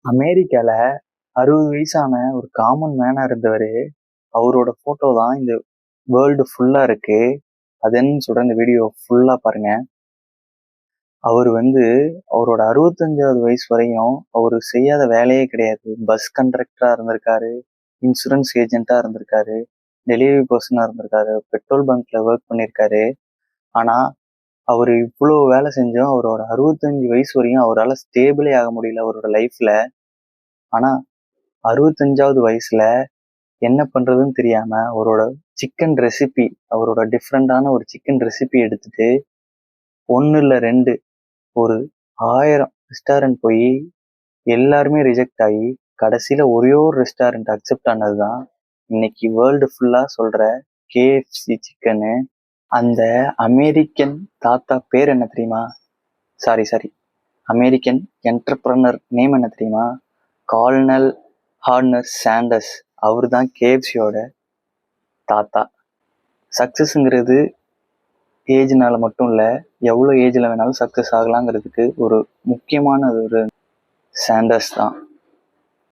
அமெரிக்கால 60 வயசான ஒரு காமன் மேனா இருந்தவரு. அவரோட ஃபோட்டோ தான் இந்த வேர்ல்டு ஃபுல்லா இருக்கு. அது என்னன்னு சொல்றேன், இந்த வீடியோ ஃபுல்லா பாருங்க. அவரு வந்து அவரோட 65வது வயசு வரையும் அவரு செய்யாத வேலையே கிடையாது. பஸ் கண்டக்டரா இருந்திருக்காரு, இன்சூரன்ஸ் ஏஜென்ட்டா இருந்திருக்காரு, டெலிவரி பர்சனா இருந்திருக்காரு, பெட்ரோல் பங்க்ல ஒர்க் பண்ணியிருக்காரு. ஆனா அவரு இவ்வளோ வேலை செஞ்சும் அவரோட 65 வயசு வரையும் அவரால ஸ்டேபிளே ஆக முடியல அவரோட லைஃப்ல. ஆனா 65வது வயசுல என்ன பண்றதுன்னு தெரியாம அவரோட சிக்கன் ரெசிபி, அவரோட டிஃப்ரெண்டான ஒரு சிக்கன் ரெசிபி எடுத்துட்டு 1 இல்ல 2 ஒரு 1000 ரெஸ்டாரண்ட் போய் எல்லாருமே ரிஜெக்ட் ஆகி கடைசியில ஒரே ஒரு ரெஸ்டாரண்ட் அக்செப்ட் ஆனதுதான் இன்னைக்கு வேர்ல்டு ஃபுல்லா சொல்ற கேஎஃப்சி சிக்கனு. அந்த அமெரிக்கன் தாத்தா பேர் என்ன தெரியுமா? சாரி, அமெரிக்கன் என்டர்பிரனர் நேம் என்ன தெரியுமா? Cornell ஹார்னர் Sanders. அவர் தான் கேஎஃப்சியோட தாத்தா. சக்சஸ்ங்கிறது ஏஜ்னால மட்டும் இல்லை, எவ்வளோ ஏஜில் வேணாலும் சக்ஸஸ் ஆகலாங்கிறதுக்கு ஒரு முக்கியமான ஒரு சாண்டர்ஸ் தான்.